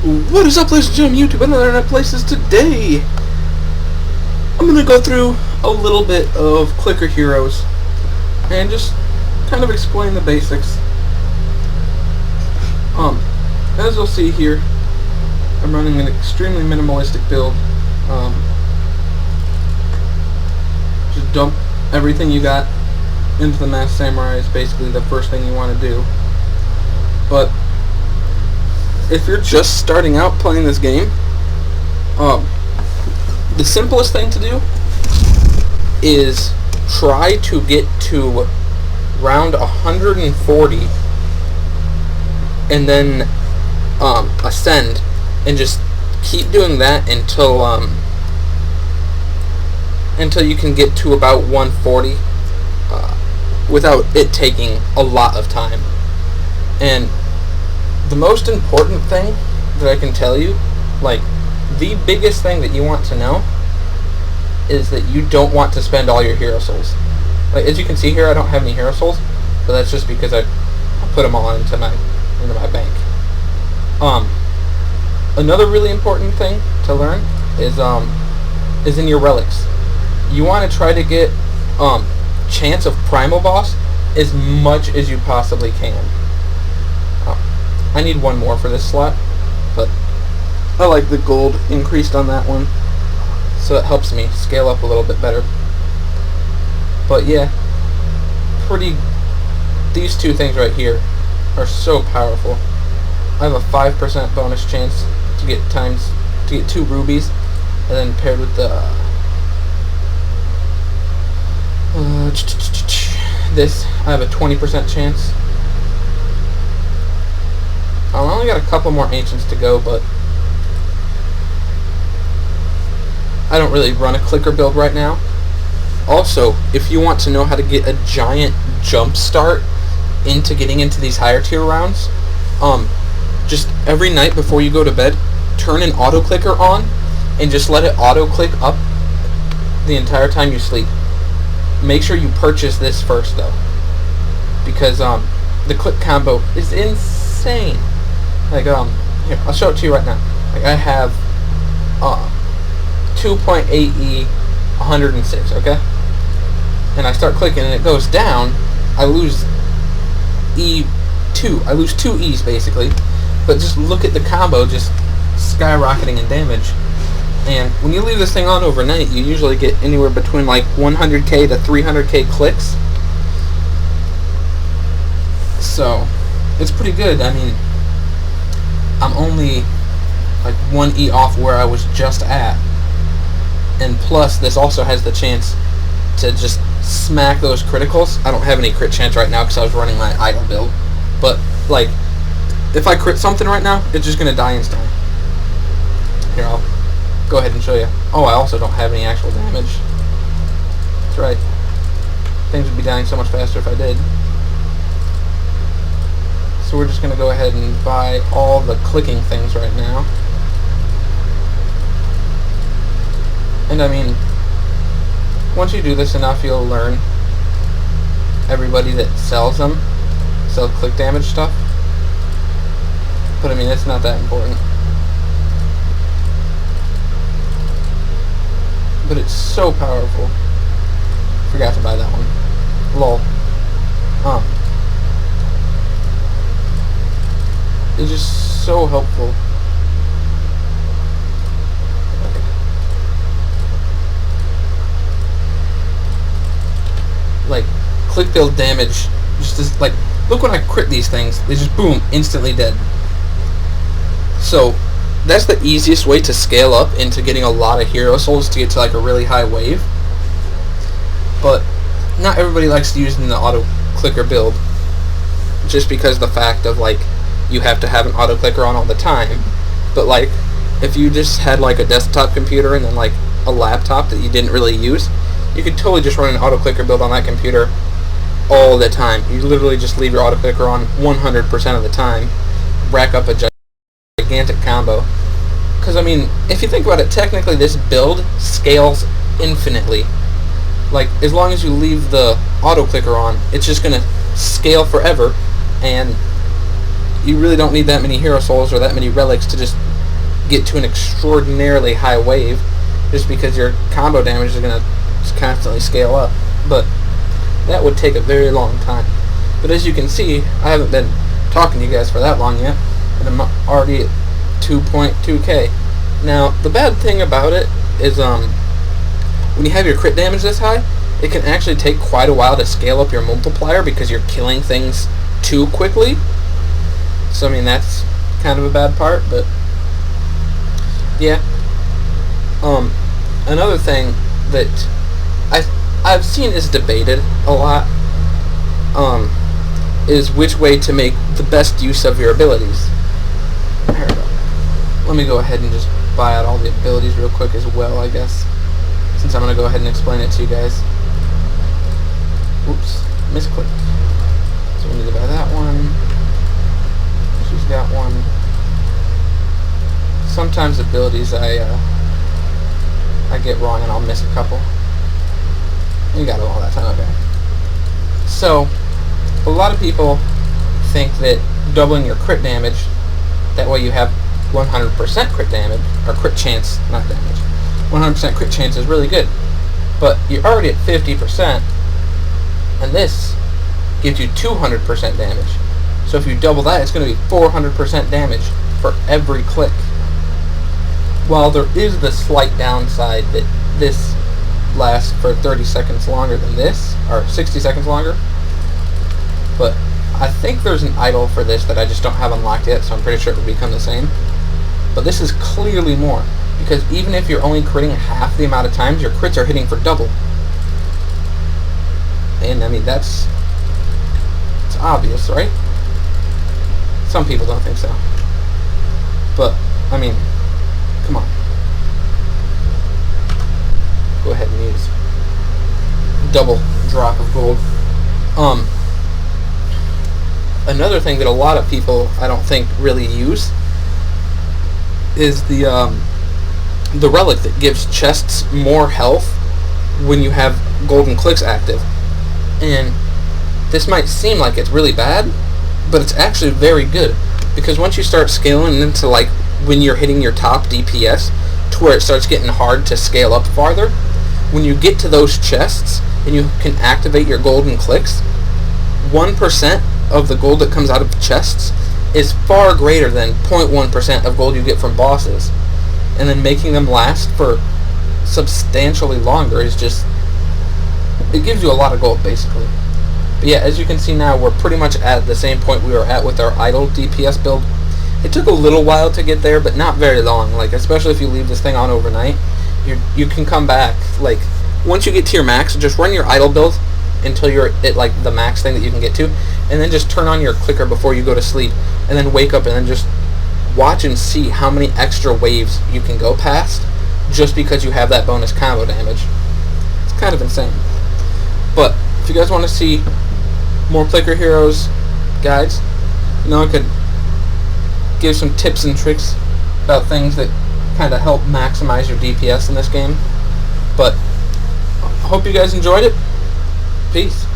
What is up, ladies and gentlemen, YouTube and other internet places? Today, I'm going to go through a little bit of clicker heroes and just kind of explain the basics. As you'll see here, I'm running an extremely minimalistic build. Just dump everything you got into the Masked Samurai is basically the first thing you want to do. But if you're just starting out playing this game, the simplest thing to do is try to get to round 140 and then ascend, and just keep doing that until you can get to about 140 without it taking a lot of time. And the most important thing that I can tell you, like the biggest thing that you want to know, is that you don't want to spend all your hero souls. Like, as you can see here, I don't have any hero souls, but that's just because I put them all into my bank. Another really important thing to learn is in your relics. You want to try to get chance of primal boss as much as you possibly can. I need one more for this slot, but I like the gold increased on that one, so it helps me scale up a little bit better. But yeah, these two things right here are so powerful. I have a 5% bonus chance to get 2 rubies, and then paired with the this, I have a 20% chance. I only got a couple more ancients to go, but I don't really run a clicker build right now. Also, if you want to know how to get a giant jump start into getting into these higher tier rounds, just every night before you go to bed, turn an auto clicker on and just let it auto click up the entire time you sleep. Make sure you purchase this first though, because the click combo is insane. Like, here, I'll show it to you right now. Like, I have 2.8E 106, okay? And I start clicking and it goes down, I lose E2. I lose 2 E's basically. But just look at the combo just skyrocketing in damage. And when you leave this thing on overnight, you usually get anywhere between like 100k to 300k clicks. So, it's pretty good. I mean, I'm only like 1 E off where I was just at. And plus, this also has the chance to just smack those criticals. I don't have any crit chance right now because I was running my idle build. But, like, if I crit something right now, it's just going to die instantly. Here, I'll go ahead and show you. Oh, I also don't have any actual damage. That's right. Things would be dying so much faster if I did. So we're just going to go ahead and buy all the clicking things right now. And I mean, once you do this enough, you'll learn everybody that sells them, sells click damage stuff. But I mean, it's not that important. But it's so powerful. Forgot to buy that one. Lol. It's just so helpful. Like, click build damage, just as, like, look when I crit these things, they just boom, instantly dead. So that's the easiest way to scale up into getting a lot of hero souls to get to like a really high wave. But not everybody likes using the auto clicker build, just because the fact of like you have to have an auto clicker on all the time. But like, if you just had like a desktop computer and then like a laptop that you didn't really use, you could totally just run an auto clicker build on that computer all the time. You literally just leave your auto clicker on 100% of the time, rack up a gigantic combo. Because I mean, if you think about it, technically this build scales infinitely. Like, as long as you leave the auto clicker on, it's just gonna scale forever, and you really don't need that many hero souls or that many relics to just get to an extraordinarily high wave just because your combo damage is going to constantly scale up. But that would take a very long time. But as you can see, I haven't been talking to you guys for that long yet, and I'm already at 2.2k. Now, the bad thing about it is when you have your crit damage this high, it can actually take quite a while to scale up your multiplier because you're killing things too quickly. So, I mean, that's kind of a bad part, but yeah. Another thing that I've seen is debated a lot is which way to make the best use of your abilities. Here we go. Let me go ahead and just buy out all the abilities real quick as well, I guess, since I'm going to go ahead and explain it to you guys. Oops, misclicked. So we need to buy that one. She's got one. Sometimes abilities I get wrong and I'll miss a couple. You got it all that time, okay. So, a lot of people think that doubling your crit damage, that way you have 100% crit damage, or crit chance, not damage. 100% crit chance is really good. But you're already at 50%, and this gives you 200% damage. So if you double that, it's going to be 400% damage for every click. While there is the slight downside that this lasts for 30 seconds longer than this, or 60 seconds longer, but I think there's an idle for this that I just don't have unlocked yet, so I'm pretty sure it would become the same. But this is clearly more, because even if you're only critting half the amount of times, your crits are hitting for double. And I mean, it's obvious, right? Some people don't think so. But, I mean, come on. Go ahead and use double drop of gold. Another thing that a lot of people I don't think really use is the relic that gives chests more health when you have golden clicks active. And this might seem like it's really bad, but it's actually very good, because once you start scaling into like when you're hitting your top DPS to where it starts getting hard to scale up farther, when you get to those chests and you can activate your golden clicks, 1% of the gold that comes out of the chests is far greater than 0.1% of gold you get from bosses. And then making them last for substantially longer is just, it gives you a lot of gold basically. But yeah, as you can see now, we're pretty much at the same point we were at with our idle DPS build. It took a little while to get there, but not very long. Like, especially if you leave this thing on overnight, you can come back. Like, once you get to your max, just run your idle build until you're at like the max thing that you can get to, and then just turn on your clicker before you go to sleep, and then wake up and then just watch and see how many extra waves you can go past just because you have that bonus combo damage. It's kind of insane. But if you guys want to see more Clicker Heroes guides, you know, I could give some tips and tricks about things that kind of help maximize your DPS in this game. But I hope you guys enjoyed it. Peace.